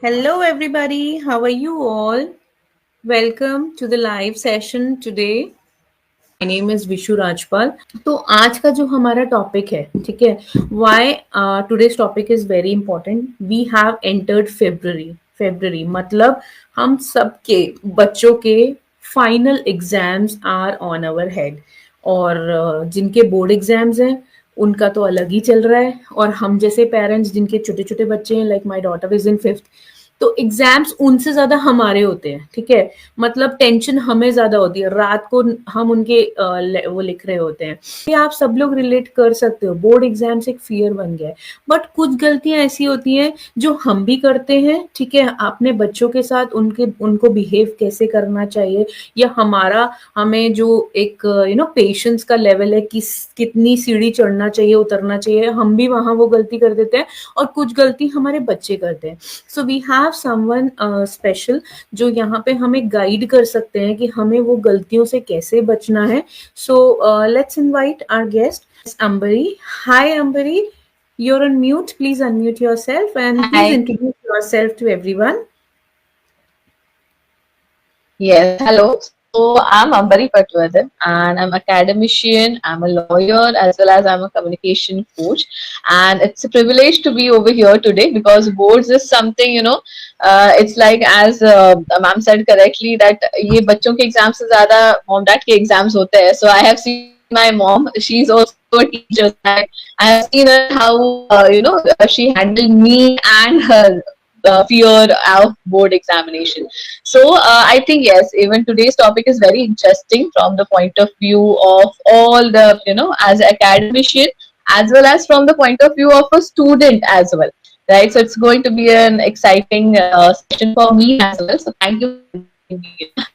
Hello, everybody. How are you all? Welcome to the live session today. My name is Vishu Rajpal. तो आज का जो हमारा topic है, ठीक है, why today's topic is very important. We have entered February मतलब हम सबके बच्चों के final exams are on our head. और जिनके बोर्ड एग्जाम्स हैं उनका तो अलग ही चल रहा है. और हम जैसे पेरेंट्स जिनके छोटे छोटे बच्चे हैं, like my daughter is in fifth, तो एग्जाम्स उनसे ज्यादा हमारे होते हैं. ठीक है, मतलब टेंशन हमें ज्यादा होती है. रात को हम उनके वो लिख रहे होते हैं. ये आप सब लोग रिलेट कर सकते हो. बोर्ड एग्जाम्स एक फियर बन गया है. बट कुछ गलतियां ऐसी होती हैं जो हम भी करते हैं. ठीक है, अपने बच्चों के साथ उनको बिहेव कैसे करना चाहिए, या हमें जो एक पेशेंस का लेवल है, कितनी सीढ़ी चढ़ना चाहिए उतरना चाहिए, हम भी वहां वो गलती कर देते हैं. और कुछ गलती हमारे बच्चे करते हैं. So we have someone special जो यहाँ पे हमें गाइड कर सकते हैं कि हमें वो गलतियों से कैसे बचना है. So let's invite our guest Ambari. Hi Ambari, you're on mute. Please unmute yourself and please Hi. introduce yourself to everyone. Yes, hello. So I'm Ambari Patwardhan and I'm academician, I'm a lawyer as well as I'm a communication coach. And it's a privilege to be over here today because boards is something, it's like as ma'am said correctly that ये बच्चों के exams से ज़्यादा mom dad के exams होते हैं. So I have seen my mom, she's also a teacher. I have seen her how, she handled me and her fear of board examination. So I think yes, even today's topic is very interesting from the point of view of all the as an academician as well as from the point of view of a student as well, right? So it's going to be an exciting session for me as well. So thank you for inviting me.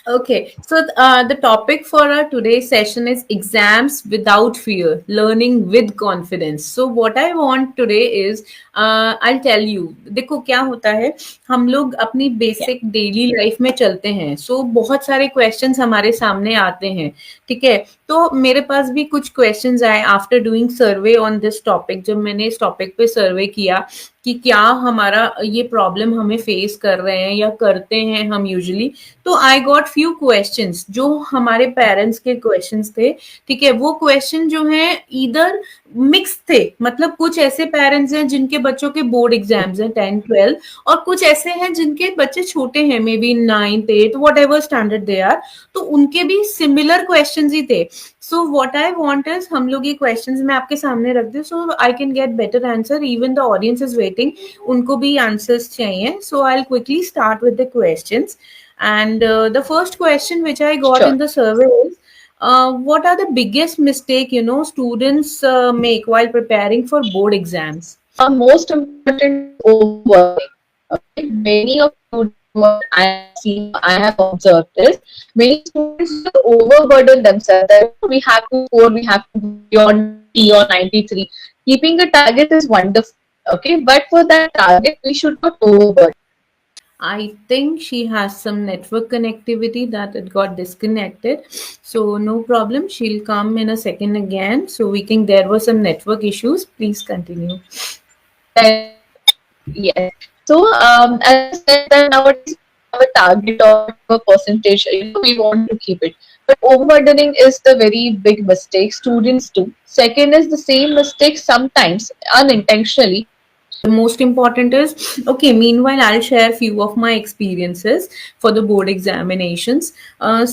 Okay, so the topic for our today's session is exams without fear, learning with confidence. So what I want today is, I'll tell you. देखो क्या होता है, हम लोग अपनी Yeah, basic daily life में चलते हैं. सो बहुत सारे क्वेश्चंस हमारे सामने आते हैं. ठीक है, तो मेरे पास भी कुछ क्वेश्चंस आए after doing survey on this topic. जब मैंने इस टॉपिक पे सर्वे किया कि क्या हमारा ये प्रॉब्लम हमें फेस कर रहे हैं या करते हैं हम यूजुअली, तो आई गॉट फ्यू क्वेश्चंस जो हमारे पेरेंट्स के क्वेश्चंस थे. ठीक है, वो क्वेश्चन जो है इधर मिक्स थे. मतलब कुछ ऐसे पेरेंट्स हैं जिनके बच्चों के बोर्ड एग्जाम्स हैं 10 12, और कुछ ऐसे हैं जिनके बच्चे छोटे हैं, maybe 9th 8th whatever standard they are, तो उनके भी सिमिलर क्वेश्चंस ही थे. So what I want is, हम लोग ये क्वेश्चंस मैं आपके सामने रख दूं so I can get better answer. Even the audience is waiting, उनको भी आंसर्स चाहिए. So I will quickly start with the questions. And the first question which I got sure. in the survey is, what are the biggest mistake students make while preparing for board exams? Most important overworking. Okay, many of students what I have seen, I have observed is many students overburden themselves. That we have to score, we have to be on T or 93. Keeping a target is wonderful. Okay, but for that target, we should not overburden. I think she has some network connectivity that it got disconnected. So no problem. She'll come in a second again. So there were some network issues. Please continue. Yes. So, as I said, that nowadays we have a target or a percentage, we want to keep it. But overburdening is the very big mistake students do. Second is the same mistake sometimes unintentionally. The most important is, okay, meanwhile I'll share few of my experiences for the board examinations.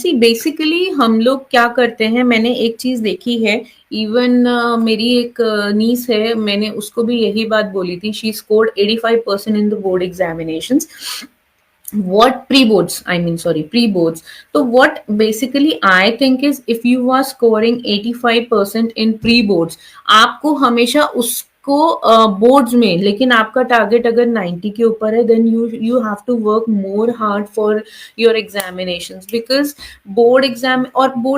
See, basically हम लोग क्या करते हैं, मैंने एक चीज देखी है. इवन मेरी एक नीस है, मैंने उसको भी यही बात बोली थी. She scored 85% in the board examinations. What pre-boards, I mean, sorry, pre-boards. So what basically I think is, if you are scoring 85% in pre-boards, आपको हमेशा उसको बोर्ड्स में, लेकिन आपका टारगेट अगर 90 के ऊपर है, then you have to work more hard for your examinations. Because board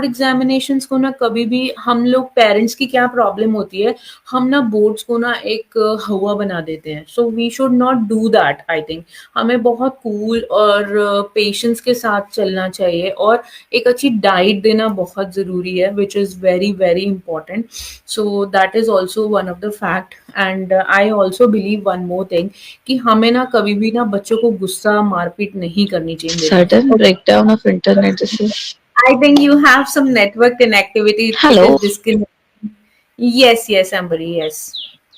examinations को ना, कभी भी हम लोग पेरेंट्स की क्या प्रॉब्लम होती है, हम ना बोर्ड्स को ना एक हवा बना देते हैं. So we should not do that. I think हमें बहुत कूल और पेशेंस के साथ चलना चाहिए, और एक अच्छी डाइट देना बहुत ज़रूरी है, which is very very important. So that is also one of the fact and I also believe one more thing कि हमें ना कभी भी ना बच्चों को गुस्सा मारपीट नहीं करनी चाहिए मेरी। Sudden breakdown of internet. This is I think you have some network connectivity. It is hello. disconnected. Yes, yes, Ambari, yes.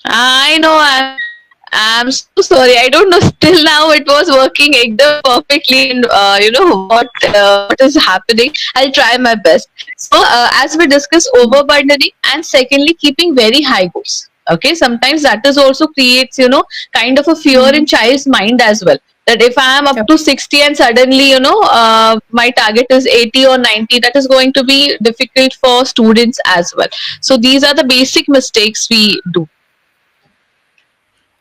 I know. I'm so sorry. I don't know. Still now, it was working ekdam perfectly. And you know what is happening. I'll try my best. So as we discuss overburdening, and secondly, keeping very high goals. Okay, sometimes that is also creates kind of a fear in child's mind as well. That if I am up to 60 and suddenly my target is 80 or 90, that is going to be difficult for students as well. So these are the basic mistakes we do.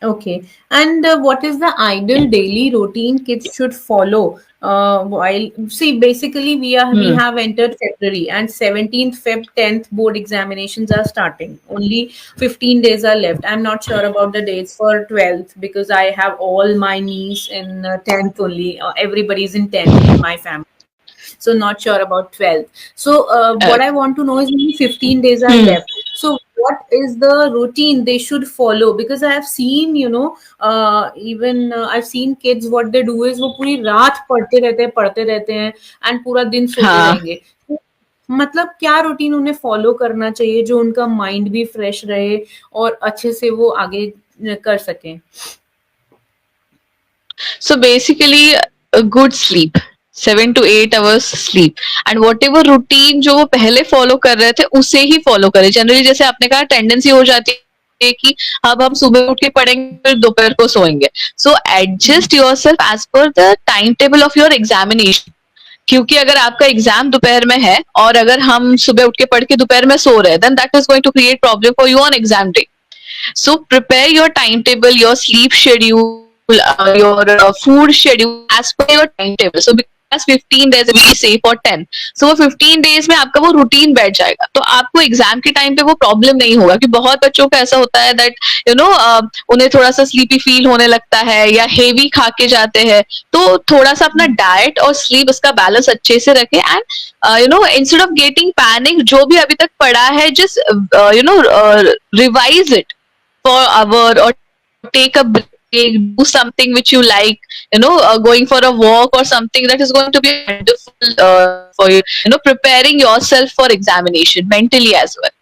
Okay. And what is the ideal daily routine kids should follow? While see, basically we Hmm. have entered February and 17th Feb 10th board examinations are starting. Only 15 days are left. I'm not sure about the dates for 12th because I have all my niece in 10th only. Everybody's in 10th in my family. So not sure about 12th. So what I want to know is only 15 days are Hmm. left. So what is the routine they should follow? Because I have seen, even I've seen kids, what they do is वो पूरी रात पढ़ते रहते हैं and पूरा दिन सोते हाँ. रहेंगे. तो मतलब क्या रूटीन उन्हें फॉलो करना चाहिए जो उनका माइंड भी फ्रेश रहे और अच्छे से वो आगे कर सकें. So basically, a good sleep. 7 to 8 hours sleep and whatever routine जो वो पहले follow कर रहे थे उसे ही follow करें. Generally जैसे आपने कहा tendency हो जाती है कि अब हम सुबह उठ के पढ़ेंगे फिर दोपहर को सोएंगे. So adjust yourself as per the timetable of your examination. क्योंकि अगर आपका एग्जाम दोपहर में है और अगर हम सुबह उठ के पढ़ के दोपहर में सो रहे हैं then that is going to create problem for you on exam day. So prepare your timetable, your sleep schedule, your food schedule as per your timetable. So because 15 days we say for 10. So 15 days में आपका वो routine बैठ जाएगा तो आपको exam के time पे वो प्रॉब्लम नहीं होगा कि बहुत बच्चों का ऐसा होता है दैट उन्हें थोड़ा सा स्लीपी फील होने लगता है या हेवी खा के जाते हैं. तो थोड़ा सा अपना डाइट और स्लीप उसका बैलेंस अच्छे से रखें and instead of getting panic जो भी अभी तक पढ़ा है just revise it for hour or take a break, do something which you like, going for a walk or something that is going to be wonderful for you, preparing yourself for examination mentally as well.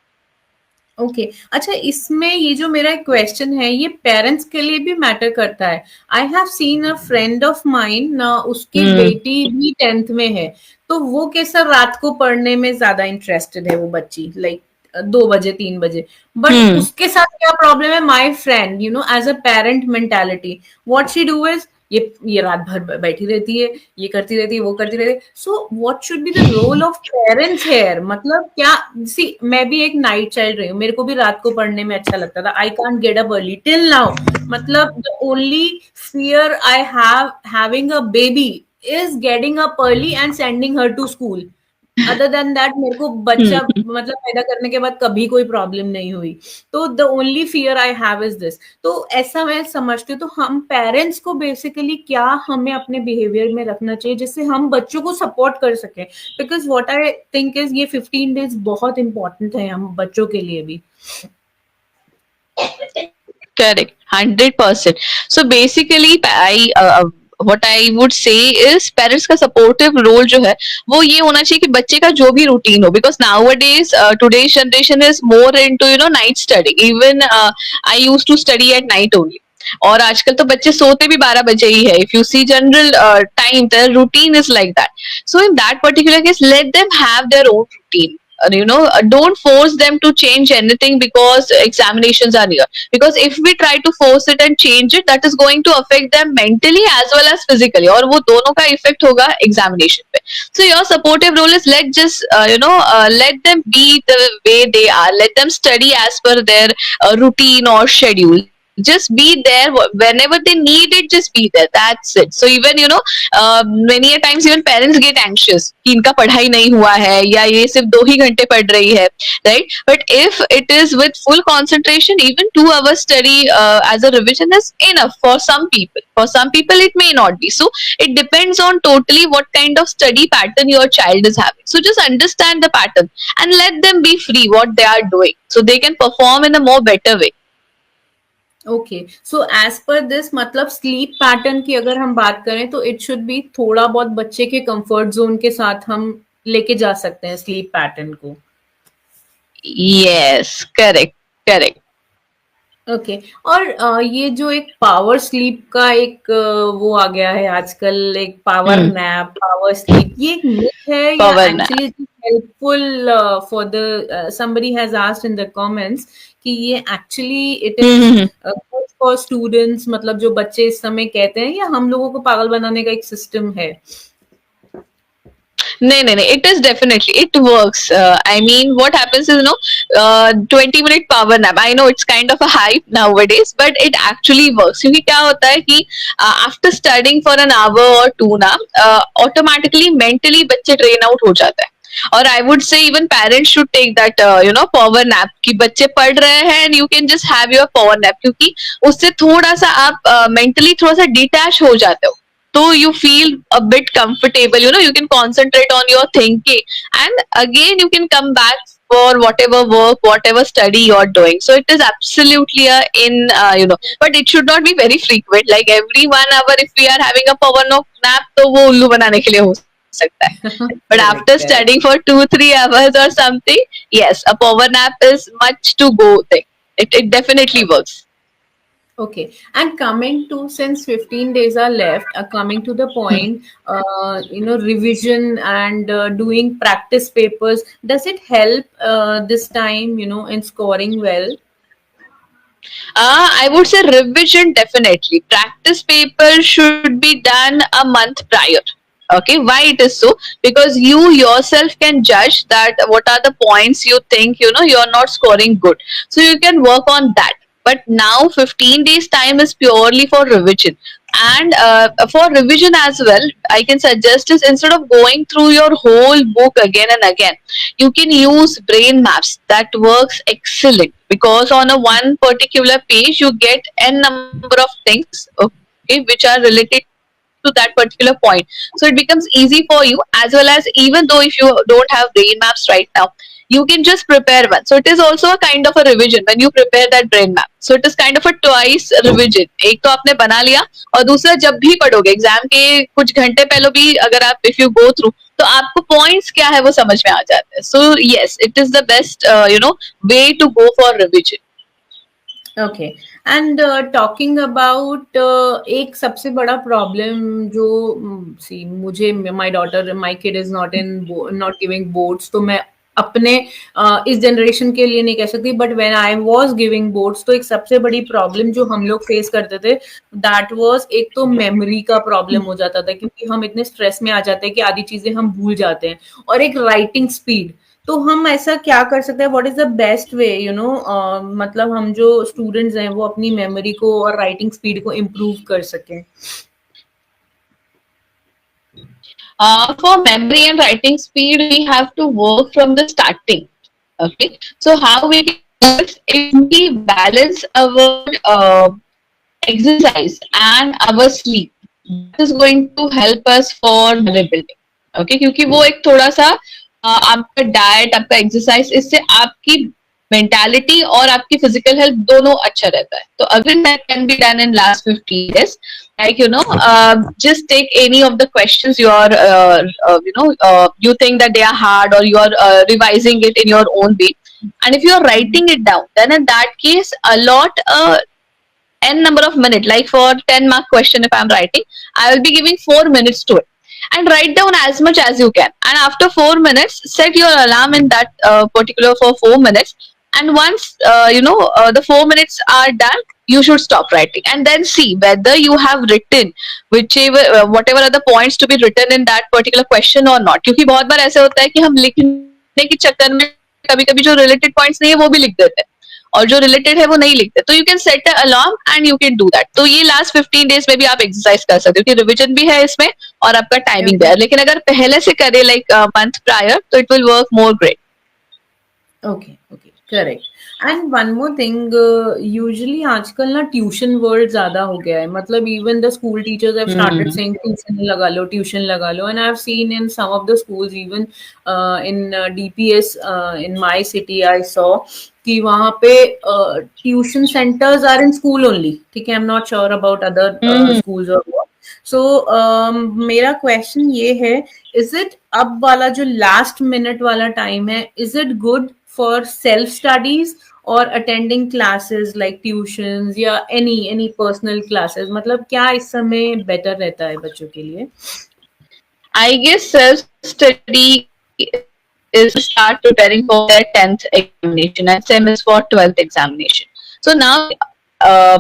Okay अच्छा इसमें ये जो मेरा एक question है ये parents के लिए भी मैटर करता है. आई have seen a friend of mine ना उसकी बेटी भी 10th में है तो वो कैसा रात को पढ़ने में ज्यादा इंटरेस्टेड है वो बच्ची लाइक 2 बजे 3 बजे बट उसके साथ क्या प्रॉब्लम है my friend as a parent mentality what she do is ये रात भर बैठी रहती है ये करती रहती है वो करती रहती है. So what should be the role of parents here. मतलब क्या सी मैं भी एक नाइट चाइल्ड रही हूँ मेरे को भी रात को पढ़ने में अच्छा लगता था. I can't get up early till now. मतलब the only fear I have having a baby is getting up early and sending her to school. Other than that मेरे को बच्चा मतलब पैदा करने के बाद कभी कोई प्रॉब्लम नहीं हुई. तो the only fear I have is this. तो ऐसा मैं समझती हूँ तो हम पेरेंट्स को बेसिकली क्या हमें अपने बिहेवियर में रखना चाहिए जिससे हम बच्चों को सपोर्ट कर सकें. Because what I think is ये 15 डेज बहुत इंपॉर्टेंट है हम बच्चों के लिए भी. Correct, 100%. So basically, what I would say is parents का supportive role जो है वो ये होना चाहिए कि बच्चे का जो भी routine हो because nowadays today's generation is more into night study. Even I used to study at night only. और आजकल तो बच्चे सोते भी 12 बजे ही है. If you see general time, their routine is like that. So in that particular case, let them have their own routine. Don't force them to change anything because examinations are near. Because if we try to force it and change it, that is going to affect them mentally as well as physically. और वो दोनों का effect होगा examination पे. So your supportive role is let them be the way they are. Let them study as per their routine or schedule. Just be there whenever they need it. Just be there. That's it. So even many a times even parents get anxious कि इनका पढ़ाई नहीं हुआ है या ये सिर्फ 2 ही घंटे पढ़ रही है, right? But if it is with full concentration, even 2 hours study as a revision is enough for some people. For some people it may not be. So it depends on totally what kind of study pattern your child is having. So just understand the pattern and let them be free what they are doing so they can perform in a more better way. Okay, so as per this मतलब sleep pattern की अगर हम बात करें तो it should be थोड़ा बहुत बच्चे के कंफर्ट जोन के साथ हम लेके जा सकते हैं स्लीप पैटर्न को। Yes, correct, correct. ओके, और ये जो एक पावर स्लीप का एक वो आ गया है आजकल, एक power Hmm. Nap, power sleep, ये एक मिथ है या Power nap. Actually it is helpful for the somebody has asked in the comments कि ये actually it is Hmm. Good for students, मतलब जो बच्चे इस समय कहते हैं, या हम लोगों को पागल बनाने का एक सिस्टम है? No, no, no. It is definitely, it works. I mean, what happens is, 20-minute power nap. I know it's kind of a hype nowadays, but it actually works. क्योंकि क्या होता है कि after studying for an hour or two ना, automatically mentally बच्चे drain out हो जाते हैं. और I would say even parents should take that power nap कि बच्चे पढ़ रहे हैं and you can just have your power nap, क्योंकि उससे थोड़ा सा आप मेंटली थोड़ा सा डिटैच हो जाते हो, so you feel a bit comfortable, you can concentrate on your thinking, and again you can come back for whatever work, whatever study you're doing. So it is absolutely a in but it should not be very frequent, like every 1 hour if we are having a power nap, तो वो उल्लू बनाने के लिए हो सकता है. But correct, after correct. studying for 2-3 hours or something, yes, a power nap is much to go thing. It definitely works. Okay, and coming to, since 15 days are left, coming to the point, revision and doing practice papers, does it help this time, in scoring well? I would say revision definitely. Practice paper should be done a month prior. Okay, why it is so? Because you yourself can judge that what are the points you think you're not scoring good. So you can work on that. But now 15 days time is purely for revision. And for revision as well, I can suggest is instead of going through your whole book again and again, you can use brain maps. That works excellent because on a one particular page you get n number of things, okay, which are related to that particular point. So it becomes easy for you, as well as even though if you don't have brain maps right now, you can just prepare one. So it is also a kind of a revision when you prepare that brain map. So it is kind of a twice revision. एक तो आपने बना लिया, और दूसरा जब भी पढ़ोगे एग्जाम के कुछ घंटे पहले भी अगर आप इफ यू गो थ्रू, तो आपको पॉइंट्स क्या है वो समझ में आ जाते हैं. So yes, it is the best way to go for revision. Okay, and talking about एक सबसे बड़ा प्रॉब्लम जो सी मुझे, my daughter, my kid is not giving boards, तो मैं अपने इस जनरेशन के लिए नहीं कह सकती, but when I was giving boards, तो एक सबसे बड़ी प्रॉब्लम जो हम लोग फेस करते थे, दैट वाज एक तो मेमोरी का प्रॉब्लम हो जाता था, क्योंकि हम इतने स्ट्रेस में आ जाते हैं कि आधी चीजें हम भूल जाते हैं, और एक राइटिंग स्पीड. तो हम ऐसा क्या कर सकते हैं, व्हाट इज द बेस्ट वे, मतलब हम जो स्टूडेंट्स हैं वो अपनी मेमोरी को और राइटिंग स्पीड को इम्प्रूव कर सकें? For memory and writing speed, we have to work from the starting. Okay, so how we can do it if we balance our exercise and our sleep, that is going to help us for bodybuilding. Okay, क्योंकि वो एक थोड़ा सा आपका diet, आपका exercise, इससे आपकी mentality और आपकी फिजिकल हेल्थ दोनों अच्छा रहता है. तो अगर that can be done in last 15 days, like just take any of the questions you are you think that they are hard, or you are revising it in your own way, and if you are writing it down, then in that case allot n number of minutes, like for 10 mark question if I'm writing, I will be giving 4 minutes to it, and write down as much as you can, and after 4 minutes set your alarm in that particular for 4 minutes, and once the 4 minutes are done, you should stop writing, and then see whether you have written whichever whatever are the points to be written in that particular question or not. क्योंकि बहुत बार ऐसे होता है कि हम लिखने के चक्कर में कभी कभी जो रिलेटेड पॉइंट्स नहीं है वो भी लिख देते हैं, और जो रिलेटेड है वो नहीं लिखते. तो you can set a alarm and you can do that. तो ये लास्ट 15 डेज में भी आप एक्सरसाइज कर सकते हो कि रिविजन भी है इसमें और आपका टाइमिंग भी है. लेकिन अगर पहले से करे लाइक मंथ प्रायर, तो it will work more great. Okay, okay, correct. And one more thing, usually आजकल ना ट्यूशन वर्ल्ड ज्यादा हो गया है. मतलब even the school teachers have started Hmm. Saying tuition लगा लो. And I have seen in some of the schools, even in DPS in my city, I saw कि वहां पे tuition centres are in school only. ठीक है, आई am not sure about other Hmm. Schools और what. सो मेरा question ये है, is it अब वाला जो लास्ट मिनट वाला टाइम है, is it good for self studies और अटेंडिंग क्लासेस लाइक ट्यूशंस या एनी पर्सनल क्लासेस? मतलब क्या इस समय बेटर रहता है बच्चों के लिए? I guess self-study is to start preparing for their 10th examination and same is for 12th examination. So now,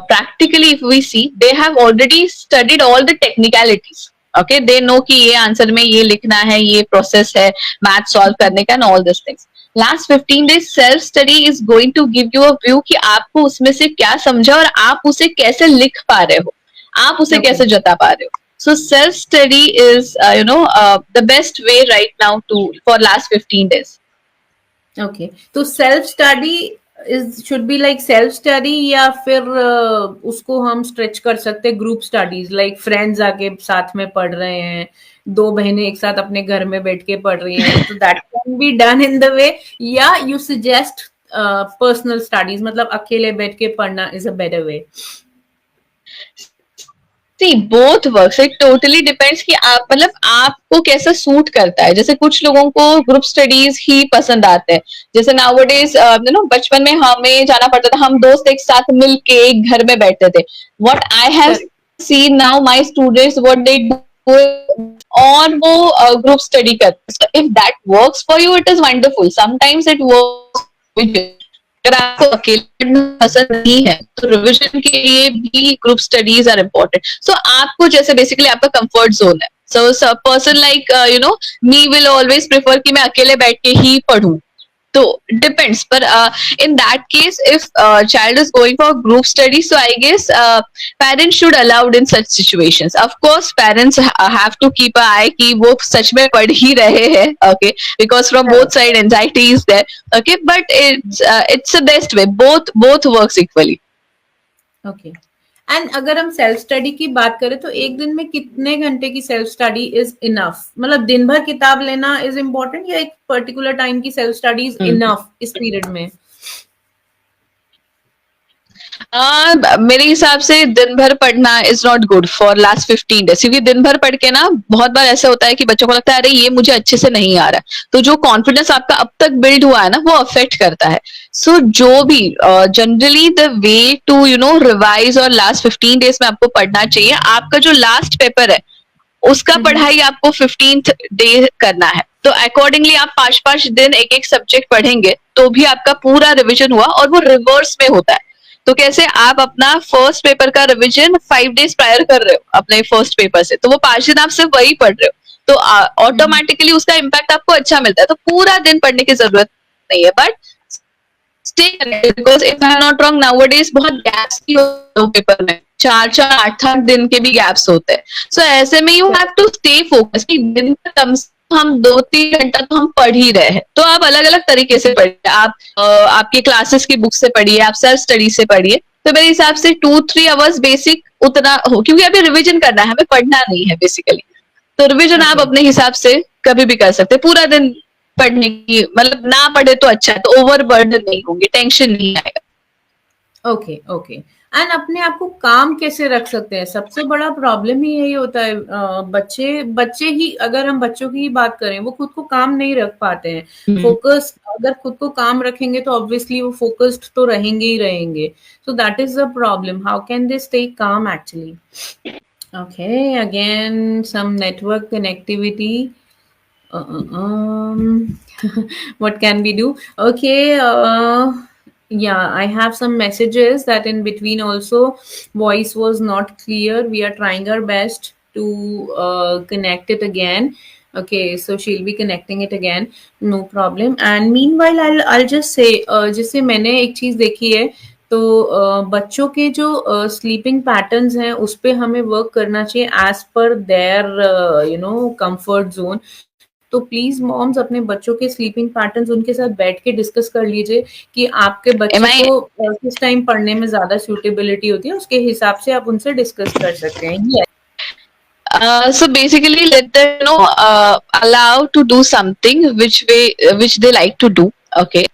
practically if we see, they have already studied all the technicalities. Okay, they know कि ये answer में ये लिखना है, ये process है math solve करने का, and all these things. Last 15 days self study is going to give you a view कि आपको उसमें से क्या समझा और आप उसे कैसे लिख पा रहे हो, आप उसे Okay. कैसे जता पा रहे हो. So self study is the best way right now to for last 15 days. Okay, तो self study is should be like self study, या फिर उसको हम स्ट्रेच कर सकते हैं ग्रुप स्टडीज, लाइक फ्रेंड्स आके साथ में पढ़ रहे हैं, दो बहनें एक साथ अपने घर में बैठ के पढ़ रही हैं, तो that can be done in the way, या यू सजेस्ट पर्सनल स्टडीज, मतलब अकेले बैठ के पढ़ना is a better way? See, both works. It totally depends कि आप मतलब आपको कैसा सूट करता है. जैसे कुछ लोगों को ग्रुप स्टडीज ही पसंद आते हैं. जैसे नाउअडेज बचपन में हमें जाना पड़ता था, हम दोस्त एक साथ मिल के एक घर में बैठते थे. What I have seen now, my students what they do और वो ग्रुप स्टडी करते हैं. So if that works for you, it is wonderful. Sometimes it works with you. अगर आपको अकेले पढ़ना पसंद नहीं है तो रिविजन के लिए भी ग्रुप स्टडीज आर इम्पोर्टेंट. सो आपको जैसे बेसिकली आपका कंफर्ट जोन है. So person like me will always prefer कि मैं अकेले बैठ के ही पढ़ूं. तो डिपेंड्स, पर in that case if child is going for group study, so I guess parents should allowed in such situations. Of course parents have to keep an eye कि वो सच में पढ़ ही रहे हैं. Okay, because from both side anxiety is there. Okay, but it's the best way. Both works equally. Okay. And अगर हम self study की बात करें तो एक दिन में कितने घंटे की सेल्फ स्टडी इज इनफ? मतलब दिन भर किताब लेना इज इम्पोर्टेंट, या एक पर्टिकुलर टाइम की सेल्फ स्टडी इज इनफ इस पीरियड में? मेरे हिसाब से दिन भर पढ़ना is not good for last 15 days, क्योंकि दिन भर पढ़ के ना बहुत बार ऐसा होता है कि बच्चों को लगता है अरे ये मुझे अच्छे से नहीं आ रहा, तो जो कॉन्फिडेंस आपका अब तक बिल्ड हुआ है ना वो अफेक्ट करता है. सो जो भी generally the way to revise और लास्ट 15 डेज में आपको पढ़ना चाहिए. आपका जो लास्ट पेपर है उसका पढ़ाई आपको 15th डे करना है, तो अकॉर्डिंगली आप 5-5 दिन एक एक सब्जेक्ट पढ़ेंगे तो भी आपका पूरा रिविजन हुआ. और वो रिवर्स में होता है. तो कैसे आप अपना फर्स्ट पेपर का रिवीजन 5 डेज प्रायर कर रहे हो अपने फर्स्ट पेपर से, तो वो 5 दिन आप सिर्फ वही पढ़ रहे हो, तो ऑटोमेटिकली उसका इम्पैक्ट आपको अच्छा मिलता है. तो पूरा दिन पढ़ने की जरूरत नहीं है, but stay connected, because if I am not wrong nowadays बहुत गैप्स भी होते हैं पेपर में, 4-4 8-8 दिन के भी गैप्स होते हैं. सो ऐसे में you have to stay focus. दिन का कम से हम 2-3 घंटा तो हम पढ़ ही रहे हैं, तो आप अलग अलग तरीके से पढ़िए. आप आपके क्लासेस की बुक से पढ़िए, आप सेल्फ स्टडी से पढ़िए. तो मेरे हिसाब से 2-3 आवर्स बेसिक उतना हो, क्योंकि अभी रिवीजन करना है, हमें पढ़ना नहीं है बेसिकली. तो रिवीजन आप अपने हिसाब से कभी भी कर सकते हैं. पूरा दिन पढ़ने की मतलब ना पढ़े तो अच्छा है, तो ओवर बर्डन नहीं होंगे, टेंशन नहीं आएगा. Okay okay. एंड अपने आप को काम कैसे रख सकते हैं? सबसे बड़ा प्रॉब्लम ही यही होता है. बच्चे ही, अगर हम बच्चों की ही बात करें, वो खुद को काम नहीं रख पाते हैं. फोकस, अगर खुद को काम रखेंगे तो ऑब्वियसली वो फोकस्ड तो रहेंगे ही रहेंगे. So that is the problem. How can they stay calm actually? Okay, again some network connectivity. What can we do? Okay, yeah, I have some messages that in between also voice was not clear. We are trying our best to connect it again. Okay, so she'll be connecting it again, no problem. And meanwhile I'll just say, जैसे मैंने एक चीज देखी है, तो बच्चों के जो स्लीपिंग पैटर्न्स हैं उस पे हमें वर्क करना चाहिए as per their comfort zone. तो प्लीज मॉम्स अपने बच्चों के स्लीपिंग पैटर्न्स उनके साथ बैठ के डिस्कस कर लीजिए कि आपके Am बच्चे I? को किस टाइम पढ़ने में ज्यादा सूटेबिलिटी होती है, उसके हिसाब से आप उनसे डिस्कस कर सकते हैं। ये So basically, let them allow to do something which they like to do. Okay.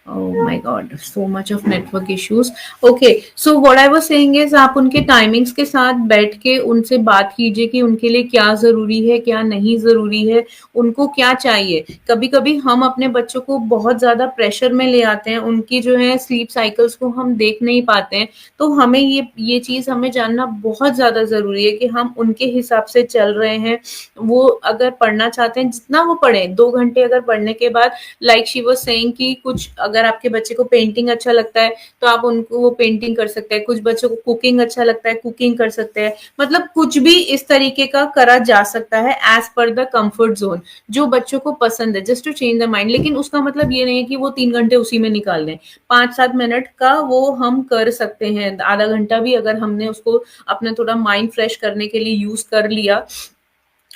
Oh my God, so much of network issues. Okay, so what I was saying is आप उनके टाइमिंग्स के साथ बैठ के उनसे बात कीजिए कि उनके लिए क्या ज़रूरी है, क्या नहीं ज़रूरी है, उनको क्या चाहिए। कभी-कभी हम अपने बच्चों को बहुत ज़्यादा प्रेशर में ले आते हैं, उनकी जो है स्लीप साइकिल्स को हम देख नहीं पाते हैं, तो हमें ये चीज़ हमें जानना बहुत ज़्यादा ज़रूरी है कि हम उनके हिसाब से चल रहे हैं। वो अगर पढ़ना चाहते हैं, जितना वो पढ़ें, 2 घंटे अगर पढ़ने के बाद लाइक शी वाज सेइंग कि कुछ अगर आपके बच्चे को पेंटिंग अच्छा लगता है तो आप उनको वो पेंटिंग कर सकते हैं, कुछ बच्चों को कुकिंग अच्छा लगता है कुकिंग कर सकते हैं, मतलब कुछ भी इस तरीके का करा जा सकता है as per the comfort zone जो बच्चों को पसंद है, just to change the mind. लेकिन उसका मतलब ये नहीं है कि वो 3 घंटे उसी में निकाल दें। 5-7 मिनट का वो हम कर सकते हैं, आधा घंटा भी अगर हमने उसको अपना थोड़ा माइंड फ्रेश करने के लिए यूज कर लिया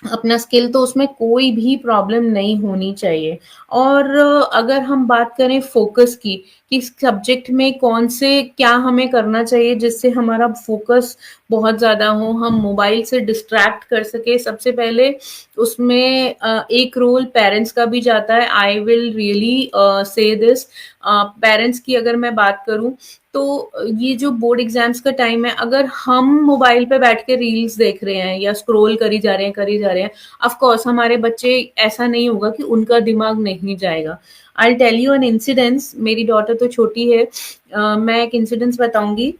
अपना स्किल, तो उसमें कोई भी प्रॉब्लम नहीं होनी चाहिए। और अगर हम बात करें फोकस की कि सब्जेक्ट में कौन से क्या हमें करना चाहिए जिससे हमारा फोकस बहुत ज़्यादा हो, हम मोबाइल से डिस्ट्रैक्ट कर सके, सबसे पहले उसमें एक रोल पेरेंट्स का भी जाता है। I will really say this, parents की अगर मैं बात करूं तो ये जो बोर्ड एग्जाम्स का टाइम है, अगर हम मोबाइल पे बैठ के रील्स देख रहे हैं या स्क्रॉल करी जा रहे हैं, ऑफ कोर्स हमारे बच्चे, ऐसा नहीं होगा कि उनका दिमाग नहीं जाएगा। I tell you an incidence, मेरी डॉटर तो छोटी है, मैं एक इंसिडेंस बताऊंगी,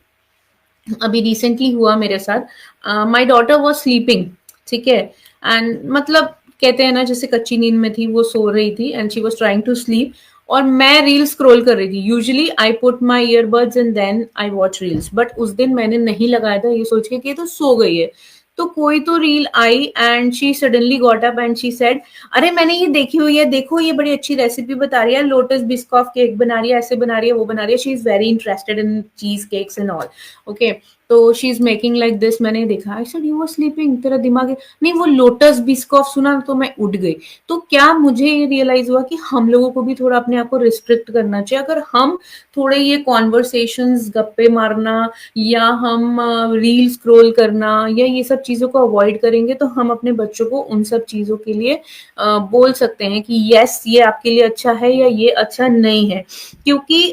अभी रिसेंटली हुआ मेरे साथ। माय डॉटर वाज स्लीपिंग, ठीक है, एंड मतलब कहते हैं ना जैसे कच्ची नींद में थी, वो सो रही थी and she was trying to sleep, और मैं रील स्क्रॉल कर रही थी। Usually I put my earbuds and then I watch reels, but उस दिन मैंने नहीं लगाया था, ये सोच के कि ये तो सो गई है। तो कोई तो reel I and she suddenly got up and she said, अरे मैंने ये देखी हुई है, देखो ये बड़ी अच्छी रेसिपी बता रही है, लोटस बिस्कॉफ केक बना रही है, ऐसे बना रही है, वो बना रही है, she is very interested in cheese cakes and all. Okay, तो she is making like this, मैंने देखा, I said you are sleeping, तेरा दिमाग है नहीं, वो लोटस बिस्कॉफ सुना तो मैं उठ गई। तो क्या मुझे ये रियलाइज हुआ कि हम लोगों को भी थोड़ा अपने आप को रिस्ट्रिक्ट करना चाहिए। अगर हम थोड़े ये कॉन्वर्सेशंस, गप्पे मारना या हम रील स्क्रॉल करना या ये सब चीजों को अवॉइड करेंगे, तो हम अपने बच्चों को उन सब चीजों के लिए बोल सकते हैं कि यस ये आपके लिए अच्छा है या ये अच्छा नहीं है। क्योंकि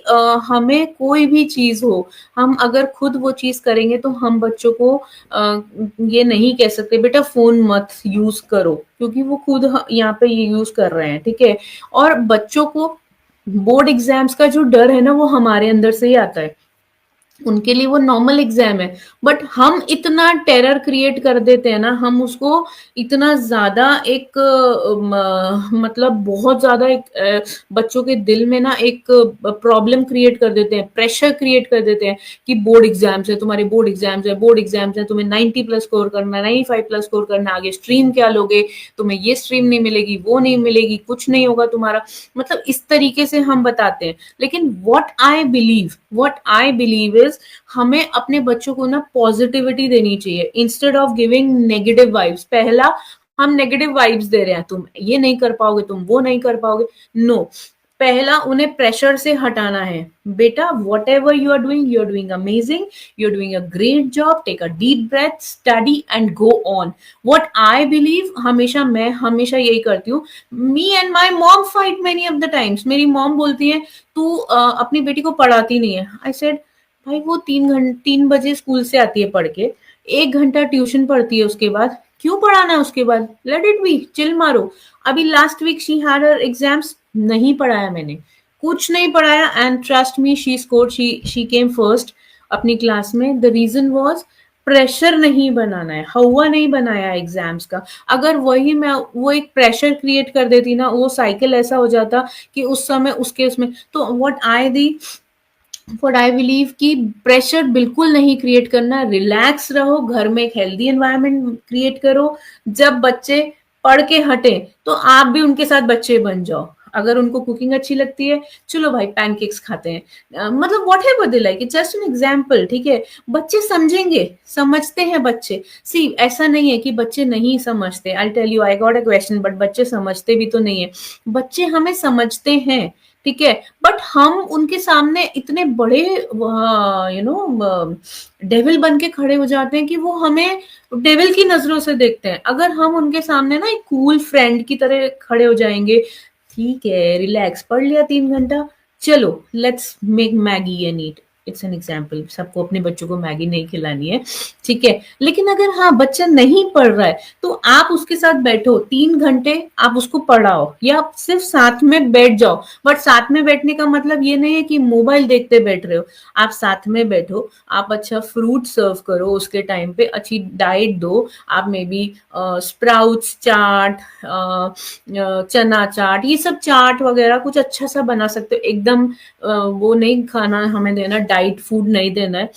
हमें कोई भी चीज हो, हम अगर खुद वो चीज करेंगे तो हम बच्चों को ये नहीं कह सकते बेटा फोन मत यूज करो, क्योंकि वो खुद यहाँ पे ये यूज कर रहे हैं, ठीक है। और बच्चों को बोर्ड एग्जाम्स का जो डर है ना, वो हमारे अंदर से ही आता है, उनके लिए वो नॉर्मल एग्जाम है, बट हम इतना टेरर क्रिएट कर देते हैं ना, हम उसको इतना ज्यादा एक मतलब बहुत ज्यादा एक बच्चों के दिल में ना एक प्रॉब्लम क्रिएट कर देते हैं, प्रेशर क्रिएट कर देते हैं कि बोर्ड एग्जाम्स है, तुम्हारे बोर्ड एग्जाम्स है, बोर्ड एग्जाम्स है, तुम्हें 90 प्लस स्कोर करना है, 95 प्लस स्कोर करना है, आगे स्ट्रीम क्या लोगे, तुम्हें ये स्ट्रीम नहीं मिलेगी, वो नहीं मिलेगी, कुछ नहीं होगा तुम्हारा, मतलब इस तरीके से हम बताते हैं। लेकिन व्हाट आई बिलीव इज हमें अपने बच्चों को ना पॉजिटिविटी देनी चाहिए instead of giving negative vibes. पहला हम नेगेटिव वाइब्स दे रहे हैं, तुम ये नहीं कर पाओगे, तुम वो नहीं कर पाओगे, नो, पहला उन्हें प्रेशर से हटाना है। बेटा whatever you are doing amazing, you are doing a great job, take a deep breath, study and go on. What I believe, मैं हमेशा यही करती हूँ। Me and my mom fight many of the times. मेरी mom बोलती है तू अपनी बेटी को पढ़ाती नहीं है। आई सेड भाई वो 3 बजे स्कूल से आती है पढ़ के, 1 घंटा ट्यूशन पढ़ती है, उसके बाद क्यों पढ़ाना है, उसके बाद लेट इट बी, चिल मारो। अभी last week she had her exams, नहीं पढ़ाया मैंने, कुछ नहीं पढ़ाया, and trust me she scored, she came first अपनी क्लास में। द रीजन वाज प्रेशर नहीं बनाना है, हवा नहीं बनाया एग्जाम्स का। अगर वही मैं वो एक प्रेशर क्रिएट कर देती ना, वो साइकिल ऐसा हो जाता कि उस समय उसके उसमें, तो व्हाट आई बिलीव कि प्रेशर बिल्कुल नहीं क्रिएट करना, रिलैक्स रहो, घर में एक हेल्दी एनवायरनमेंट क्रिएट करो। जब बच्चे पढ़ के हटे तो आप भी उनके साथ बच्चे बन जाओ, अगर उनको कुकिंग अच्छी लगती है, चलो भाई पैनकेक्स खाते हैं, मतलब what ever they like, it's just an example, ठीक है। बच्चे समझेंगे, समझते हैं बच्चे। सी ऐसा नहीं है कि बच्चे नहीं समझते, I tell you, I got a question, but बच्चे समझते भी तो नहीं है। बच्चे हमें समझते हैं, ठीक है, बट हम उनके सामने इतने बड़े डेविल बन के खड़े हो जाते हैं कि वो हमें डेविल की नजरों से देखते हैं। अगर हम उनके सामने ना एक कूल फ्रेंड की तरह खड़े हो जाएंगे, ठीक है, रिलैक्स, पढ़ लिया 3 घंटा, चलो let's make Maggi and eat, it's an example, सबको अपने बच्चों को मैगी नहीं खिलानी है, ठीक है। लेकिन अगर हाँ बच्चा नहीं पढ़ रहा है तो आप उसके साथ बैठो 3 घंटे, आप उसको पढ़ाओ या सिर्फ साथ में बैठ जाओ। बट साथ में बैठने का मतलब ये नहीं है कि मोबाइल देखते बैठ रहे हो, आप साथ में बैठो, आप अच्छा फ्रूट सर्व करो उसके टाइम पे, अच्छी डाइट दो, आप मे बी स्प्राउट्स चाट, चना चाट, ये सब चाट वगैरह कुछ अच्छा सा बना सकते हो एकदम। वो नहीं खाना हमें देना, डाइट फूड नहीं देना है।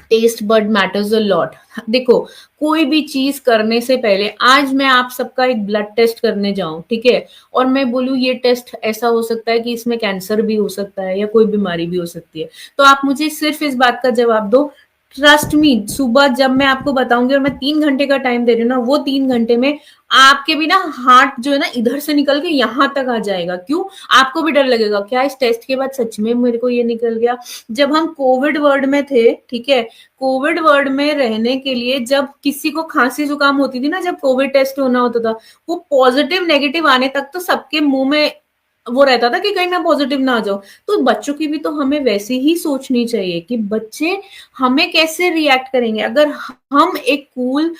Taste bud matters a lot. देखो, कोई भी चीज करने से पहले, आज मैं आप सबका एक ब्लड टेस्ट करने जाऊं, ठीक है, और मैं बोलूं ये टेस्ट ऐसा हो सकता है कि इसमें कैंसर भी हो सकता है या कोई बीमारी भी हो सकती है, तो आप मुझे सिर्फ इस बात का जवाब दो, ट्रस्ट मी, सुबह जब मैं आपको बताऊंगी और मैं 3 घंटे का टाइम दे रही हूँ ना, वो 3 घंटे में आपके भी ना हार्ट जो है ना इधर से निकल के यहां तक आ जाएगा। क्यों? आपको भी डर लगेगा, क्या इस टेस्ट के बाद सच में मेरे को ये निकल गया। जब हम कोविड वर्ड में थे, ठीक है, कोविड वर्ड में रहने के लिए जब किसी को खांसी जुकाम होती थी ना, जब कोविड टेस्ट होना होता था, वो पॉजिटिव नेगेटिव आने तक तो सबके मुंह में वो रहता था कि कहीं मैं पॉजिटिव ना आ जाऊं। तो बच्चों की भी तो हमें वैसी ही सोचनी चाहिए कि बच्चे हमें कैसे रिएक्ट करेंगे। अगर हम एक कूल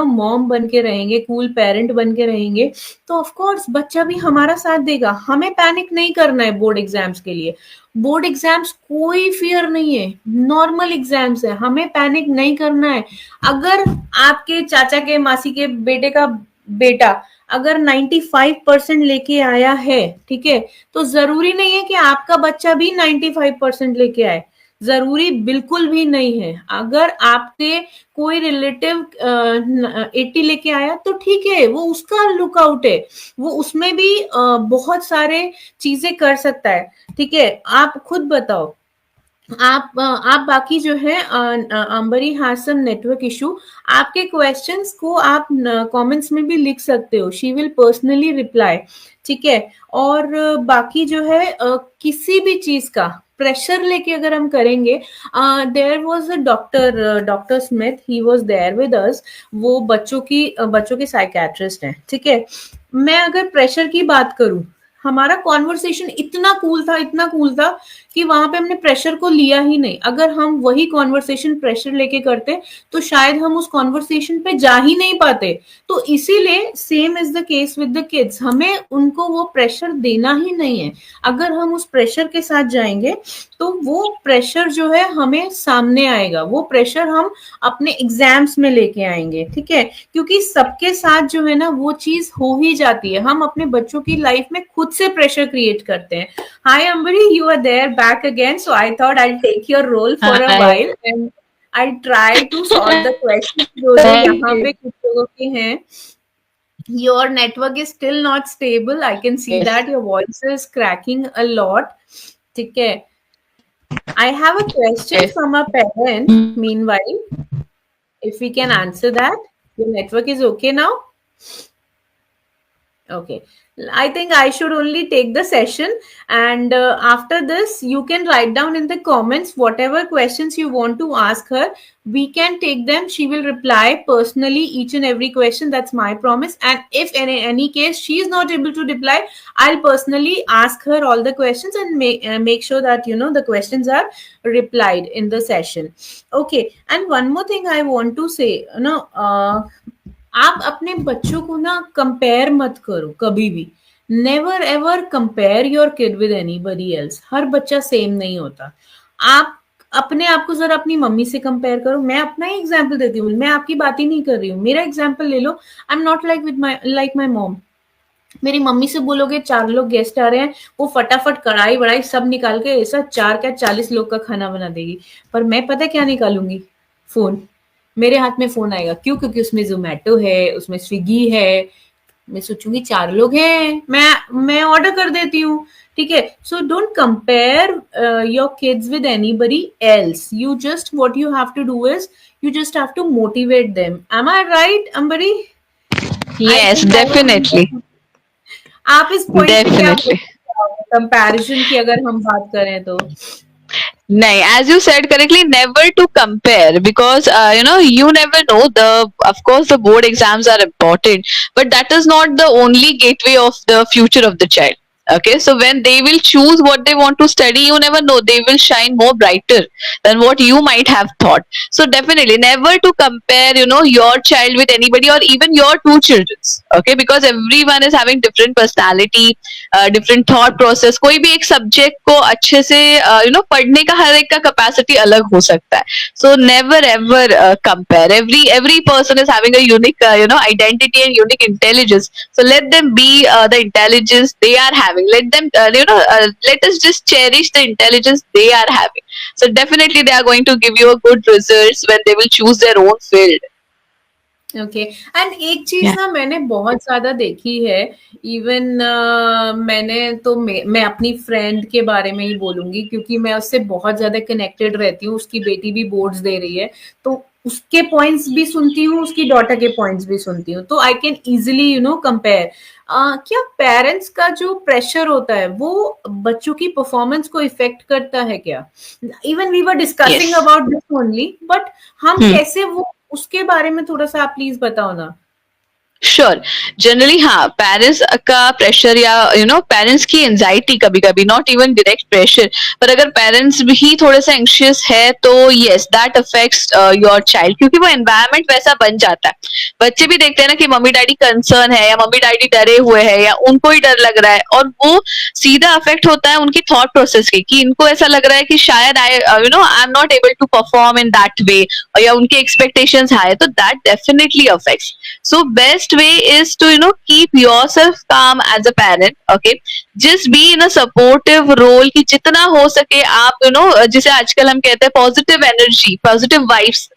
मॉम बन के रहेंगे, कूल पेरेंट बन के रहेंगे, तो ऑफ कोर्स बच्चा भी हमारा साथ देगा। हमें पैनिक नहीं करना है बोर्ड एग्जाम्स के लिए। बोर्ड एग्जाम्स कोई फियर नहीं है, नॉर्मल एग्जाम्स है, हमें पैनिक नहीं करना है। अगर आपके चाचा के मासी के बेटे का बेटा अगर 95% लेके आया है, ठीक है, तो जरूरी नहीं है कि आपका बच्चा भी 95% लेके आए, जरूरी बिल्कुल भी नहीं है। अगर आपके कोई रिलेटिव 80 लेके आया तो ठीक है, वो उसका लुकआउट है, वो उसमें भी बहुत सारे चीजें कर सकता है, ठीक है। आप खुद बताओ, आप बाकी जो है अंबरी हैज सम नेटवर्क इशू, आपके क्वेश्चंस को आप कमेंट्स में भी लिख सकते हो, शी विल पर्सनली रिप्लाई, ठीक है। और बाकी जो है किसी भी चीज का प्रेशर लेके अगर हम करेंगे, there was a doctor Smith, he was there with us, वो बच्चों के साइकेट्रिस्ट हैं, ठीक है। मैं अगर प्रेशर की बात करूं, हमारा कॉन्वर्सेशन इतना कूल था, इतना कूल था कि वहां पे हमने प्रेशर को लिया ही नहीं। अगर हम वही कॉन्वर्सेशन प्रेशर लेके करते तो शायद हम उस कॉन्वर्सेशन पे जा ही नहीं पाते। तो इसीलिए same is the case with the kids, हमें उनको वो प्रेशर देना ही नहीं है। अगर हम उस प्रेशर के साथ जाएंगे तो वो प्रेशर जो है हमें सामने आएगा, वो प्रेशर हम अपने एग्जाम्स में लेके आएंगे, ठीक है। क्योंकि सबके साथ जो है ना वो चीज हो ही जाती है, हम अपने बच्चों की लाइफ में खुद से प्रेशर क्रिएट करते हैं। Hi Ambari, you are there back again. So I thought I'll take your role for a Hi. while and I'll try to solve the questions जो जो Thank यहाँ you. पे कुछ लोगों के हैं। Your network is still not stable. I can see Yes. that your voice is cracking a lot. ठीक है। I have a question Yes. from a parent. Meanwhile, if we can answer that, your network is okay now? Okay. I think I should only take the session, and after this, you can write down in the comments whatever questions you want to ask her. We can take them. She will reply personally each and every question. That's my promise. And if in any case she is not able to reply, I'll personally ask her all the questions and make sure that the questions are replied in the session. Okay. And one more thing I want to say, आप अपने बच्चों को ना compare मत करो कभी भी। Never ever compare your kid with anybody else. हर बच्चा सेम नहीं होता। आप अपने आप को जरा अपनी मम्मी से कंपेयर करो। मैं अपना ही एग्जांपल देती हूँ, मैं आपकी बात ही नहीं कर रही हूँ, मेरा एग्जांपल ले लो। I am not like my mom. मेरी मम्मी से बोलोगे 4 लोग गेस्ट आ रहे हैं, वो फटाफट कढ़ाई वढ़ाई सब निकाल के ऐसा 4 क्या 40 लोग का खाना बना देगी। पर मैं पता क्या निकालूंगी? फोन। मेरे हाथ में फोन आएगा। क्यों? क्योंकि उसमें जोमेटो है, उसमें स्विगी है, मैं सोचूंगी 4 लोग हैं, मैं ऑर्डर कर देती हूँ, ठीक है। So don't compare your kids with anybody else, you just what you have to do is you just have to motivate them. Am I right, Ambari? I Yes, think I definitely. आप इस point पे क्या Definitely. Comparison की अगर हम बात करें तो? Nahin, as you said correctly, never to compare, because you never know. Of course, the board exams are important, but that is not the only gateway of the future of the child. Okay, so when they will choose what they want to study, you never know, they will shine more brighter than what you might have thought. So definitely never to compare, your child with anybody, or even your two children's. Okay, because everyone is having different personality, different thought process. कोई भी एक subject को अच्छे से पढ़ने का हर एक का कैपेसिटी अलग हो सकता है. So never ever compare. Every person is having a unique identity and unique intelligence. So let them be the intelligence they are having. Let them let us just cherish the intelligence they are having. So definitely they are going to give you a good results when they will choose their own field. Okay and एक चीज ना मैंने बहुत ज्यादा देखी है. Even मैंने तो मैं अपनी फ्रेंड के बारे में ही बोलूंगी, क्योंकि मैं उससे बहुत ज्यादा कनेक्टेड रहती हूँ. उसकी बेटी भी बोर्ड्स दे रही है, तो उसके पॉइंट्स भी सुनती हूँ, उसकी डॉटर के पॉइंट्स भी सुनती हूँ, तो आई कैन इजिली कंपेयर. क्या पेरेंट्स का जो प्रेशर होता है वो बच्चों की परफॉर्मेंस को इफेक्ट करता है क्या? Even we were discussing about this only, but हम कैसे वो उसके बारे में थोड़ा सा आप प्लीज बताओ ना. श्योर. जनरली हाँ, पेरेंट्स का प्रेशर या पेरेंट्स की एंजाइटी कभी कभी, नॉट इवन डायरेक्ट प्रेशर, पर अगर पेरेंट्स भी थोड़े से एंशियस है तो yes that affects your child, क्योंकि वो एनवायरमेंट वैसा बन जाता है. बच्चे भी देखते हैं ना कि मम्मी डैडी कंसर्न है, या मम्मी डैडी डरे हुए हैं, या उनको ही डर लग रहा है, और वो सीधा अफेक्ट होता है उनकी थॉट प्रोसेस की, कि इनको ऐसा लग रहा है कि शायद I am not able to perform in that way, या उनके एक्सपेक्टेशंस हाई, तो that definitely affects. So best way is to keep yourself calm as a parent. Okay, just be in a supportive role कि जितना हो सके आप जिसे आजकल हम कहते हैं पॉजिटिव एनर्जी, पॉजिटिव वाइब्स,